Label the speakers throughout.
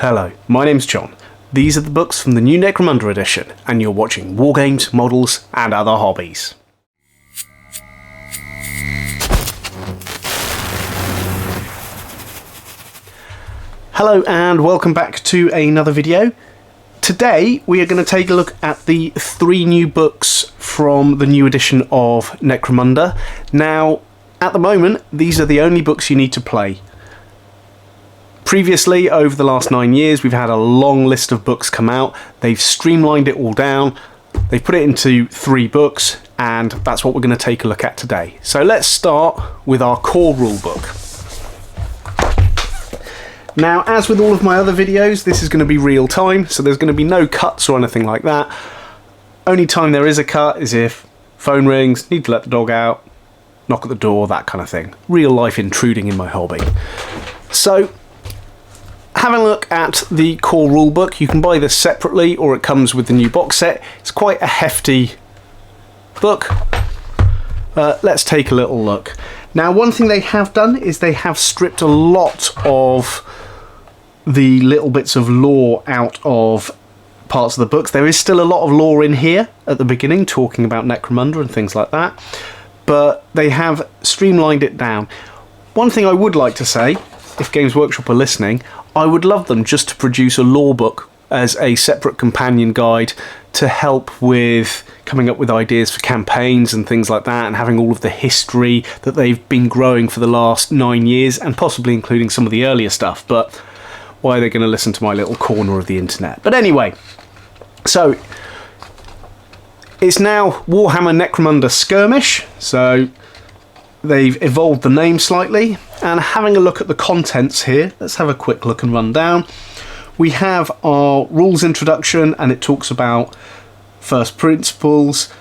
Speaker 1: Hello, my name's John. These are the books from the new Necromunda edition, and you're watching Wargames, Models, and Other Hobbies. Hello and welcome back to another video. Today we are going to take a look at the 3 new books from the new edition of Necromunda. Now, at the moment, these are the only books you need to play. Previously, over the last 9 years, we've had a long list of books come out. They've streamlined it all down. They've put it into 3 books, and that's what we're going to take a look at today. So let's start with our core rulebook. Now, as with all of my other videos, this is going to be real time, so there's going to be no cuts or anything like that. Only time there is a cut is if phone rings, need to let the dog out, knock at the door, that kind of thing. Real life intruding in my hobby. So, having a look at the core rulebook, you can buy this separately or it comes with the new box set. It's quite a hefty book. Let's take a little look. Now, one thing they have done is they have stripped a lot of the little bits of lore out of parts of the books. There is still a lot of lore in here at the beginning, talking about Necromunda and things like that, but they have streamlined it down. One thing I would like to say, if Games Workshop are listening, I would love them just to produce a lore book as a separate companion guide to help with coming up with ideas for campaigns and things like that, and having all of the history that they've been growing for the last 9 years, and possibly including some of the earlier stuff. But why are they going to listen to my little corner of the internet? But anyway, so it's now Warhammer Necromunda Skirmish, so they've evolved the name slightly. And having a look at the contents here, let's have a quick look and run down. We have our rules introduction, and it talks about first principles,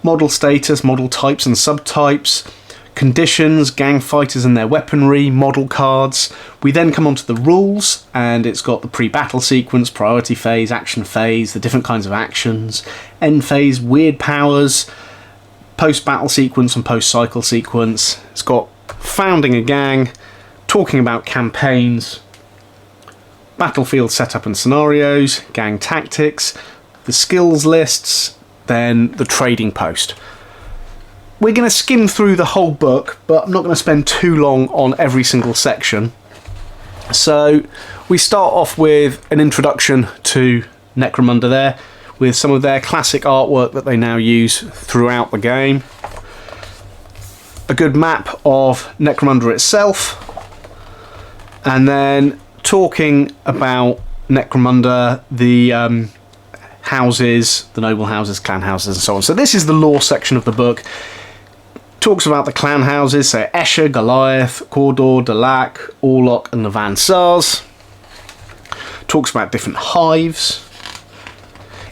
Speaker 1: model status, model types and subtypes, conditions, gang fighters and their weaponry, model cards. We then come on to the rules, and it's got the pre-battle sequence, priority phase, action phase, the different kinds of actions, end phase, weird powers, post-battle sequence and post-cycle sequence. It's got founding a gang, talking about campaigns, battlefield setup and scenarios, gang tactics, the skills lists, then the trading post. We're going to skim through the whole book, but I'm not going to spend too long on every single section. So we start off with an introduction to Necromunda there, with some of their classic artwork that they now use throughout the game. A good map of Necromunda itself, and then talking about Necromunda, the houses, the noble houses, clan houses, and so on. So this is the lore section of the book. Talks about the clan houses, so Escher, Goliath, Cawdor, Delac, Orlok, and the Van Sars. Talks about different hives.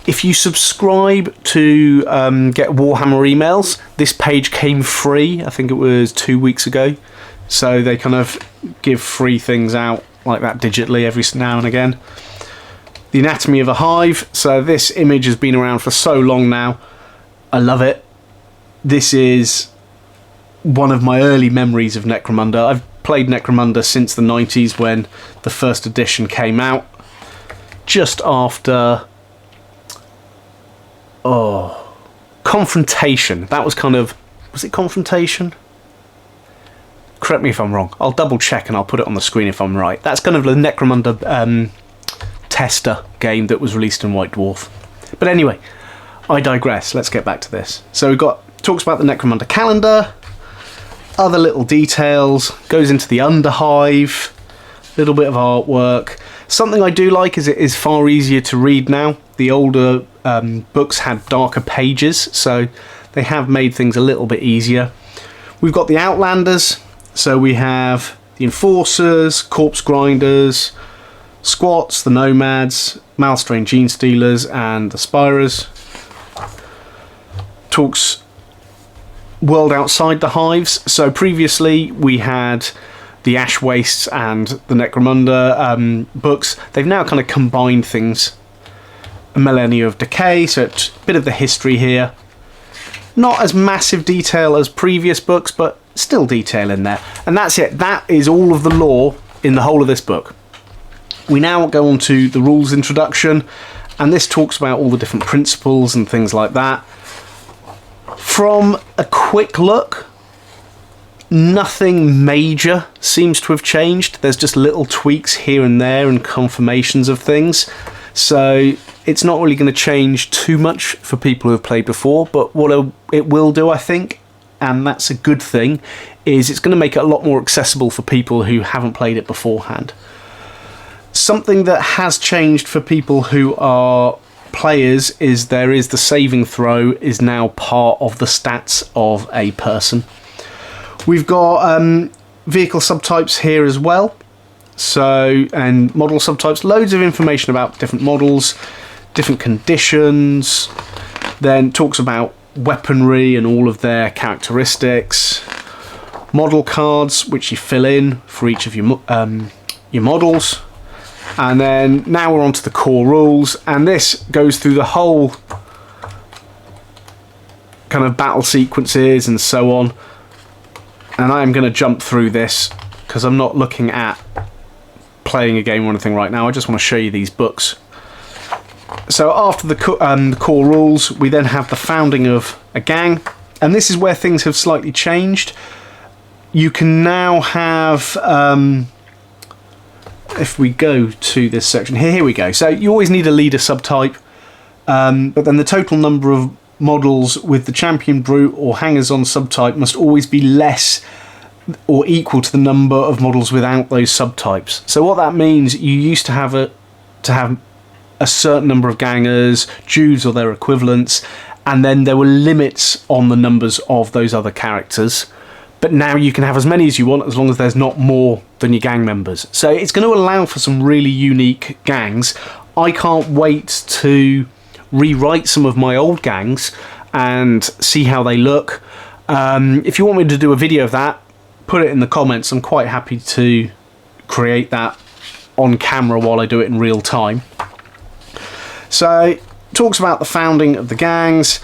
Speaker 1: If you subscribe to get Warhammer emails, this page came free, I think it was 2 weeks ago. So they kind of give free things out like that digitally every now and again. The anatomy of a hive. So this image has been around for so long now. I love it. This is one of my early memories of Necromunda. I've played Necromunda since the 90s when the first edition came out. Just after... Confrontation. That was kind of... Was it Confrontation? Correct me if I'm wrong. I'll double check and I'll put it on the screen if I'm right. That's kind of the Necromunda tester game that was released in White Dwarf. But anyway, I digress. Let's get back to this. So we've got... Talks about the Necromunda calendar. Other little details. Goes into the Underhive. Little bit of artwork. Something I do like is it is far easier to read now. The older books had darker pages, so they have made things a little bit easier. We've got the Outlanders, so we have the Enforcers, Corpse Grinders, Squats, the Nomads, Malstrain Gene Stealers, and the Spirers. Talks world outside the hives, so previously we had the Ash Wastes and the Necromunda books. They've now kind of combined things. A Millennia of Decay, so it's a bit of the history here. Not as massive detail as previous books, but still detail in there. And that's it. That is all of the lore in the whole of this book. We now go on to the rules introduction, and this talks about all the different principles and things like that. From a quick look, nothing major seems to have changed. There's just little tweaks here and there and confirmations of things. So it's not really going to change too much for people who have played before, but what it will do, I think, and that's a good thing, is it's going to make it a lot more accessible for people who haven't played it beforehand. Something that has changed for people who are players is there is the saving throw is now part of the stats of a person. We've got vehicle subtypes here as well, so, and model subtypes, loads of information about different models, different conditions, then talks about weaponry and all of their characteristics, model cards which you fill in for each of your models. And then now we're on to the core rules, and this goes through the whole kind of battle sequences and so on. And I'm going to jump through this because I'm not looking at playing a game or anything right now. I just want to show you these books. So after the core rules, we then have the founding of a gang, and this is where things have slightly changed. You can now have... if we go to this section here we go. So you always need a leader subtype, but then the total number of models with the champion brute or hangers-on subtype must always be less or equal to the number of models without those subtypes. So what that means, you used to have a certain number of gangers, Jews or their equivalents, and then there were limits on the numbers of those other characters. But now you can have as many as you want as long as there's not more than your gang members. So it's going to allow for some really unique gangs. I can't wait to rewrite some of my old gangs and see how they look. If you want me to do a video of that, put it in the comments. I'm quite happy to create that on camera while I do it in real time. So it talks about the founding of the gangs.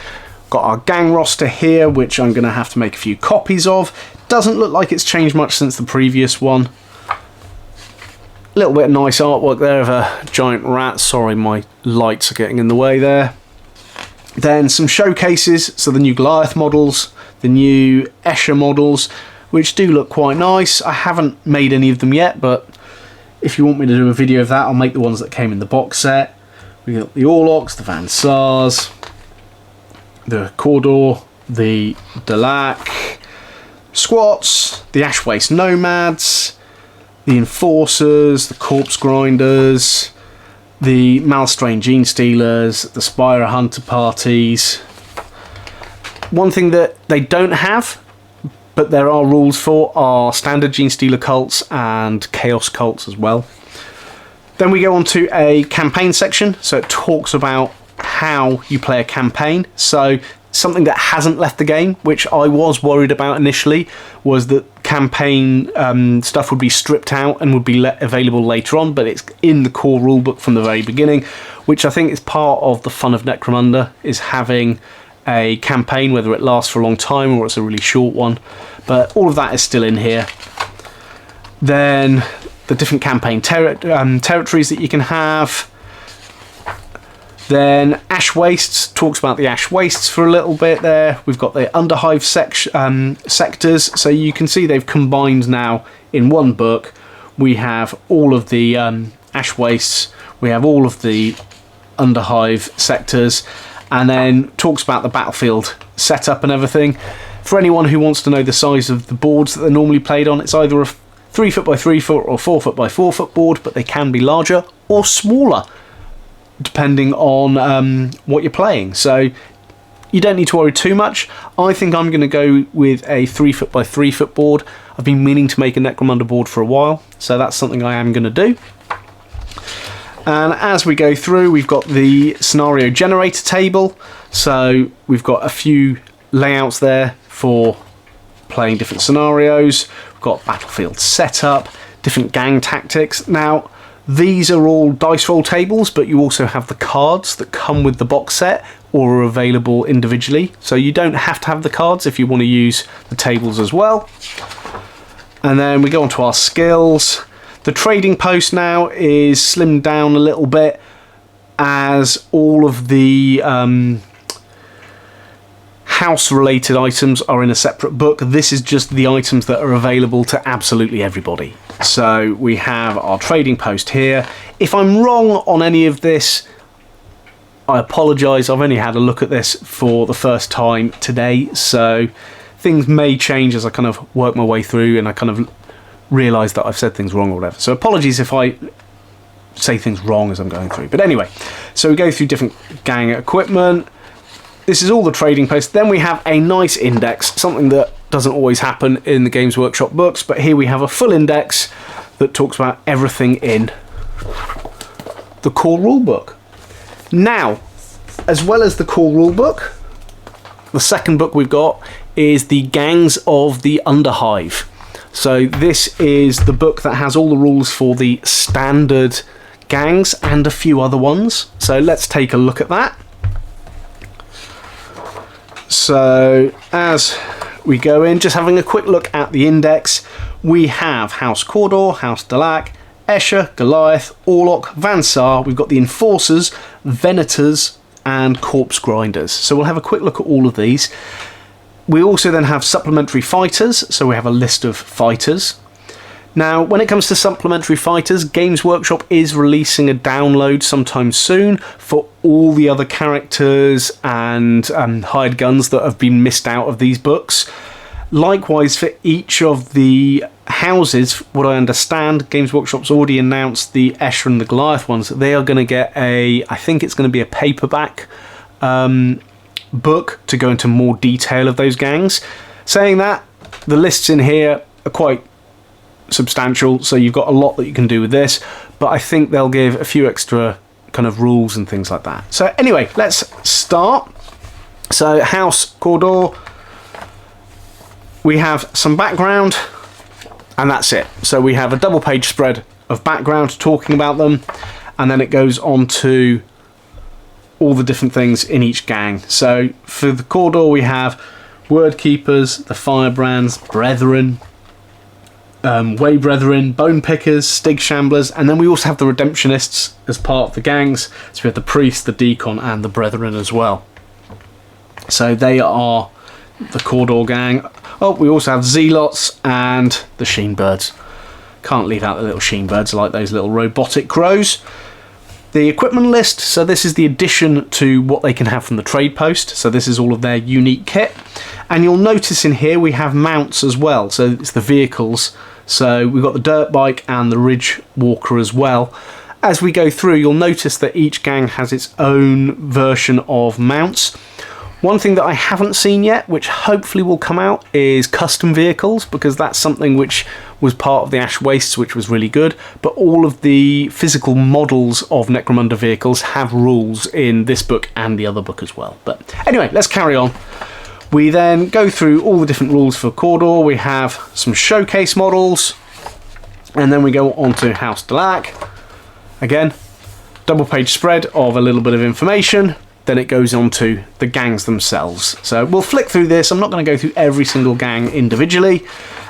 Speaker 1: Got our gang roster here, which I'm going to have to make a few copies of. Doesn't look like it's changed much since the previous one. A little bit of nice artwork there of a giant rat. Sorry, my lights are getting in the way there. Then some showcases, so the new Goliath models, the new Escher models, which do look quite nice. I haven't made any of them yet, but if you want me to do a video of that, I'll make the ones that came in the box set. We got the Orlocks, the Van Sars, the Cawdor, the Delac, Squats, the Ashwaste Nomads, the Enforcers, the Corpse Grinders, the Malstrain Gene Stealers, the Spire Hunter parties. One thing that they don't have, but there are rules for, are standard Gene Stealer cults and Chaos cults as well. Then we go on to a campaign section, so it talks about how you play a campaign. So something that hasn't left the game, which I was worried about initially, was that campaign stuff would be stripped out and would be available later on, but it's in the core rulebook from the very beginning, which I think is part of the fun of Necromunda, is having a campaign, whether it lasts for a long time or it's a really short one. But all of that is still in here. Then the different campaign territories that you can have. Then Ash Wastes, talks about the Ash Wastes for a little bit there. We've got the Underhive sectors, so you can see they've combined now in one book. We have all of the Ash Wastes, we have all of the Underhive sectors, and then talks about the battlefield setup and everything. For anyone who wants to know the size of the boards that they're normally played on, it's either a 3 foot by 3 foot or 4 foot by 4 foot board, but they can be larger or smaller depending on what you're playing. So you don't need to worry too much. I think I'm going to go with a 3 foot by 3 foot board. I've been meaning to make a Necromunda board for a while, so that's something I am going to do. And as we go through, we've got the scenario generator table. So we've got a few layouts there for playing different scenarios. We've got battlefield setup, different gang tactics. Now, these are all dice roll tables, but you also have the cards that come with the box set or are available individually. So you don't have to have the cards if you want to use the tables as well. And then we go on to our skills. The trading post now is slimmed down a little bit, as all of the house-related items are in a separate book. This is just the items that are available to absolutely everybody. So we have our trading post here. If I'm wrong on any of this, I apologise. I've only had a look at this for the first time today, so things may change as I kind of work my way through and I kind of realise that I've said things wrong or whatever. So apologies if I say things wrong as I'm going through. But anyway, so we go through different gang equipment. This is all the trading post. Then we have a nice index, something that doesn't always happen in the Games Workshop books, but here we have a full index that talks about everything in the core rulebook. Now, as well as the core rulebook, the second book we've got is the Gangs of the Underhive. So this is the book that has all the rules for the standard gangs and a few other ones. So let's take a look at that. So as we go in, just having a quick look at the index, we have House Cawdor, House Delac, Escher, Goliath, Orlok, Vansar. We've got the Enforcers, Venators, and Corpse Grinders. So we'll have a quick look at all of these. We also then have supplementary fighters, so we have a list of fighters. Now, when it comes to supplementary fighters, Games Workshop is releasing a download sometime soon for all the other characters and hired guns that have been missed out of these books. Likewise, for each of the houses, what I understand, Games Workshop's already announced the Escher and the Goliath ones. They are going to get I think it's going to be a paperback book to go into more detail of those gangs. Saying that, the lists in here are quite substantial, so you've got a lot that you can do with this, but I think they'll give a few extra kind of rules and things like that. So anyway, let's start. So House Cawdor, we have some background, and that's it. So we have a double page spread of background talking about them, and then it goes on to all the different things in each gang. So for the Cawdor, we have Word Keepers, the Firebrands, Brethren, Way Brethren, Bone Pickers, Stig Shamblers, and then we also have the Redemptionists as part of the gangs. So we have the Priest, the Deacon, and the Brethren as well. So they are the Cawdor gang. Oh, we also have Zealots and the Sheenbirds. Can't leave out the little Sheenbirds, like those little robotic crows. The equipment list, so this is the addition to what they can have from the trade post. So this is all of their unique kit. And you'll notice in here we have mounts as well. So it's the vehicles. So we've got the dirt bike and the Ridge Walker as well. As we go through, you'll notice that each gang has its own version of mounts. One thing that I haven't seen yet, which hopefully will come out, is custom vehicles, because that's something which was part of the Ash Wastes, which was really good. But all of the physical models of Necromunda vehicles have rules in this book and the other book as well. But anyway, let's carry on. We then go through all the different rules for Cawdor. We have some showcase models, and then we go on to House Delac. Again, double page spread of a little bit of information. Then it goes on to the gangs themselves. So we'll flick through this. I'm not going to go through every single gang individually,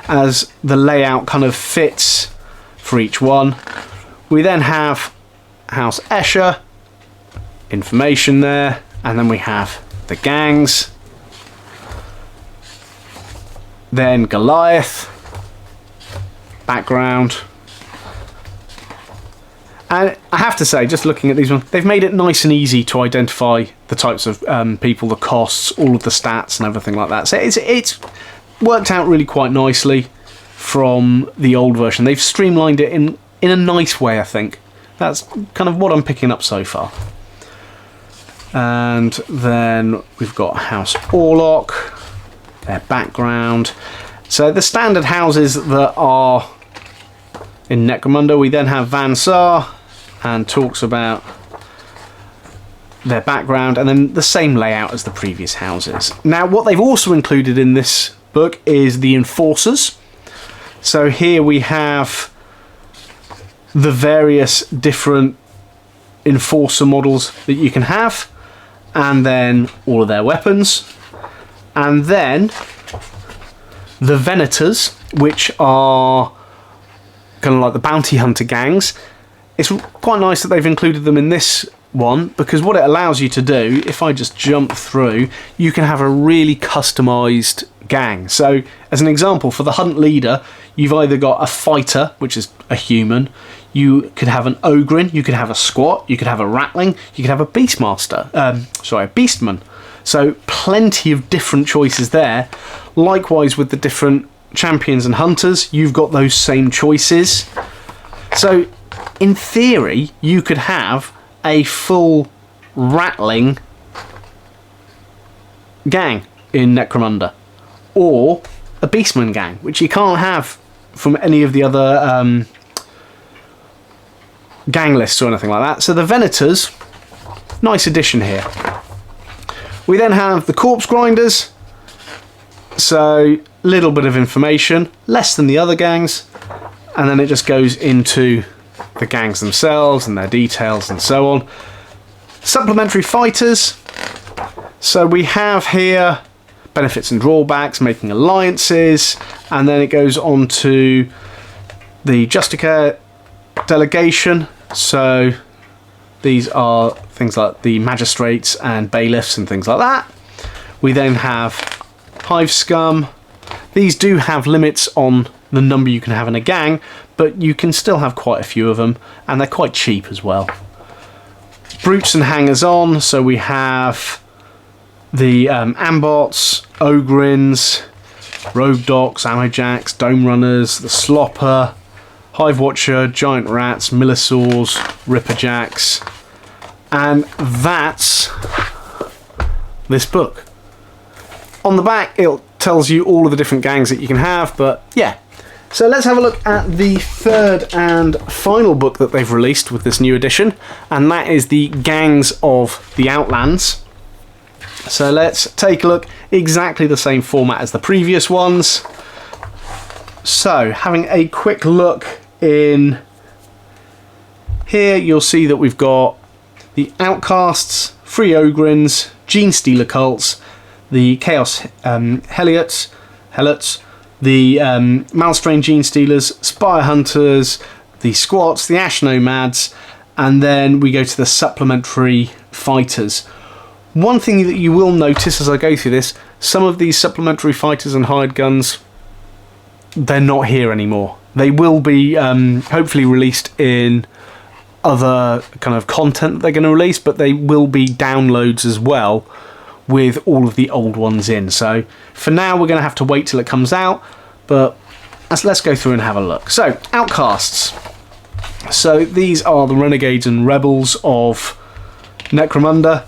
Speaker 1: as the layout kind of fits for each one. We then have House Escher, information there, and then we have the gangs. Then Goliath, background. And I have to say, just looking at these ones, they've made it nice and easy to identify the types of people, the costs, all of the stats and everything like that. So it's worked out really quite nicely from the old version. They've streamlined it in a nice way, I think. That's kind of what I'm picking up so far. And then we've got House Orlok, their background. So the standard houses that are in Necromunda, we then have Vansar, and talks about their background, and then the same layout as the previous houses. Now, what they've also included in this book is the Enforcers. So here we have the various different Enforcer models that you can have, and then all of their weapons. And then the Venators, which are kind of like the bounty hunter gangs. It's quite nice that they've included them in this one, because what it allows you to do, if I just jump through, you can have a really customized gang. So as an example, for the hunt leader, you've either got a fighter, which is a human, you could have an ogrin, you could have a squat, you could have a ratling, you could have a beastmaster, a beastman. So plenty of different choices there. Likewise with the different champions and hunters, you've got those same choices. So in theory, you could have a full ratling gang in Necromunda, or a beastman gang, which you can't have from any of the other gang lists or anything like that. So the Venators, nice addition here. We then have the corpse grinders, so little bit of information, less than the other gangs, and then it just goes into the gangs themselves and their details and so on. Supplementary fighters, so we have here benefits and drawbacks, making alliances, and then it goes on to the Justica delegation. So these are things like the magistrates and bailiffs and things like that. We then have hive scum. These do have limits on the number you can have in a gang, but you can still have quite a few of them, and they're quite cheap as well. Brutes and hangers-on, so we have the ambots, ogrins, rogue docs, ammo-jacks, dome runners, the slopper, hive watcher, giant rats, millisaurs, ripperjacks, and that's this book. On the back it tells you all of the different gangs that you can have, but yeah. So let's have a look at the third and final book that they've released with this new edition, and that is the Gangs of the Outlands. So let's take a look. Exactly the same format as the previous ones. So having a quick look in here, you'll see that we've got the Outcasts, Free Ogrins, Gene Stealer Cults, the Chaos Helots, the Malstrain Gene Stealers, Spire Hunters, the Squats, the Ash Nomads, and then we go to the supplementary fighters. One thing that you will notice as I go through this, some of these supplementary fighters and hired guns, they're not here anymore. They will be hopefully released in other kind of content that they're going to release, but they will be downloads as well with all of the old ones in. So for now we're going to have to wait till it comes out, but let's go through and have a look. So Outcasts, so these are the renegades and rebels of Necromunda.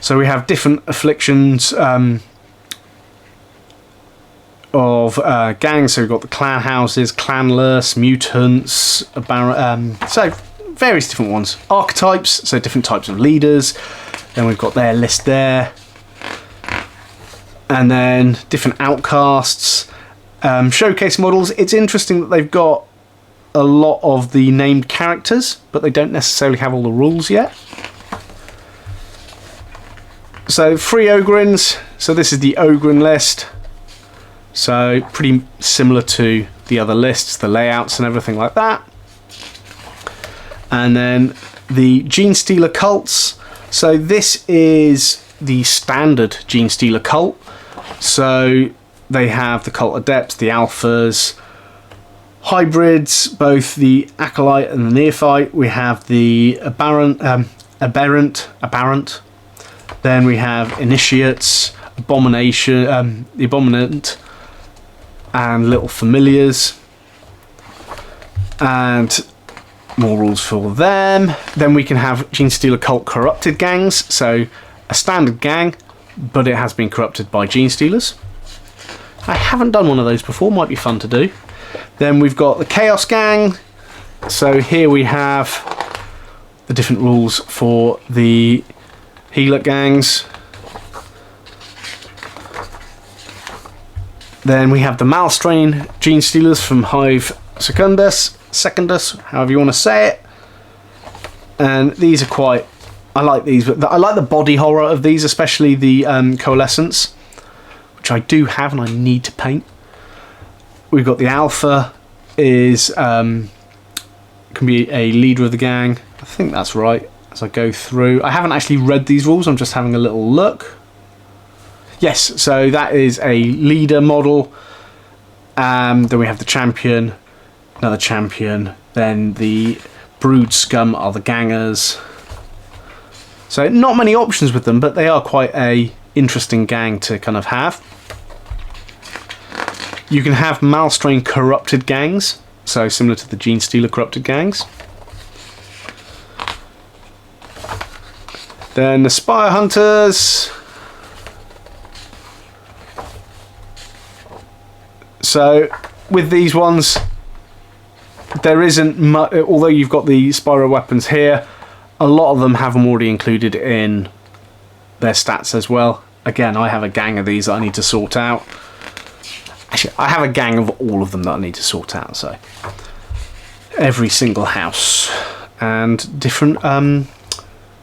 Speaker 1: So we have different afflictions of gangs. So we've got the clan houses, clanless, mutants, so various different ones. Archetypes, so different types of leaders. Then we've got their list there. And then different outcasts. Showcase models. It's interesting that they've got a lot of the named characters, but they don't necessarily have all the rules yet. So Free Ogrins. So this is the Ogrin list. So pretty similar to the other lists, the layouts and everything like that. And then the Gene Stealer Cults. So this is the standard Gene Stealer cult. So they have the Cult Adepts, the Alphas, hybrids, both the Acolyte and the Neophyte. We have the Aberrant. Then we have Initiates, Abomination, the Abominant, and Little Familiars. And more rules for them. Then we can have Gene Stealer Cult Corrupted Gangs. So a standard gang, but it has been corrupted by Gene Stealers. I haven't done one of those before, might be fun to do. Then we've got the Chaos Gang. So here we have the different rules for the Helot gangs. Then we have the Malstrain Gene Stealers from Hive Secundus, however you want to say it. And these are quite, I like these, but I like the body horror of these, especially the Coalescence, which I do have and I need to paint. We've got the Alpha, is can be a leader of the gang. I think that's right. As I go through, I haven't actually read these rules. I'm just having a little look. Yes, so that is a leader model. Then we have the champion, another champion. Then the brood scum are the gangers. So not many options with them, but they are quite a interesting gang to kind of have. You can have Malstrain corrupted gangs, so similar to the Gene Stealer corrupted gangs. Then the Spire Hunters. So with these ones, there isn't much, although you've got the Spyro weapons here, a lot of them have them already included in their stats as well. Again, I have a gang of these that I need to sort out. Actually, I have a gang of all of them that I need to sort out, so every single house and different,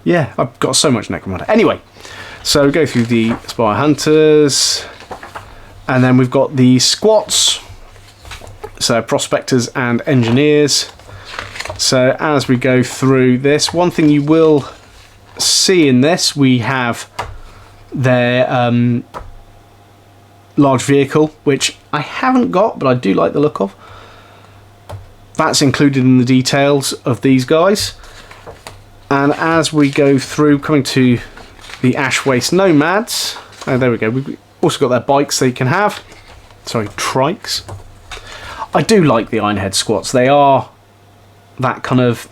Speaker 1: yeah, I've got so much Necromunda. Anyway, so go through the Spire Hunters, and then we've got the Squats, so Prospectors and Engineers. So as we go through this, one thing you will see in this, we have their large vehicle, which I haven't got, but I do like the look of. That's included in the details of these guys. And as we go through, coming to the Ash Waste Nomads, oh, there we go. We've also got their bikes they can have. Sorry, trikes. I do like the Ironhead Squats. They are that kind of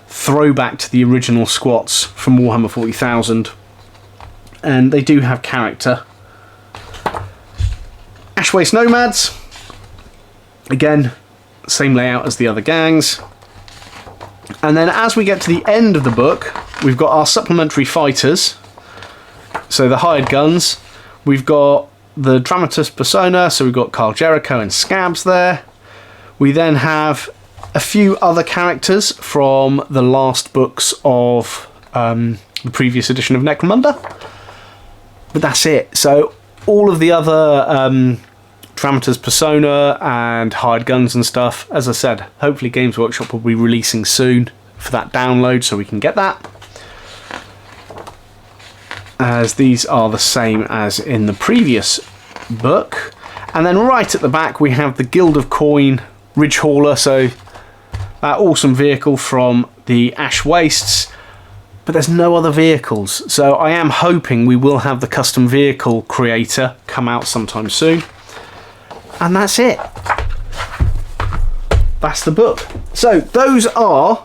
Speaker 1: throwback to the original Squats from Warhammer 40,000. And they do have character. Ash Waste Nomads. Again, same layout as the other gangs. And then as we get to the end of the book, we've got our supplementary fighters. So the hired guns. We've got the Dramatis Persona, so we've got Carl Jericho and Scabs there. We then have a few other characters from the last books of the previous edition of Necromunda. But that's it. So all of the other Dramatis Persona and hired guns and stuff, as I said, hopefully Games Workshop will be releasing soon for that download so we can get that. As these are the same as in the previous book. And then right at the back we have the Guild of Coin Ridge Hauler, so that awesome vehicle from the Ash Wastes, but there's no other vehicles, so I am hoping we will have the custom vehicle creator come out sometime soon. And that's it. That's the book. So those are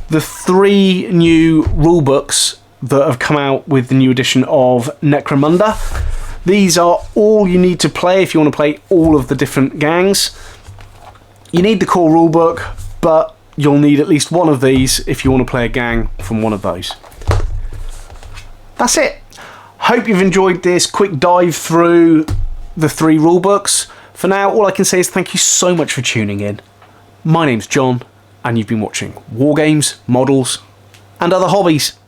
Speaker 1: the 3 new rule books that have come out with the new edition of Necromunda. These are all you need to play if you want to play all of the different gangs. You need the core rulebook, but you'll need at least one of these if you want to play a gang from one of those. That's it. Hope you've enjoyed this quick dive through the 3 rulebooks. For now, all I can say is thank you so much for tuning in. My name's John, and you've been watching Wargames, Models, and Other Hobbies.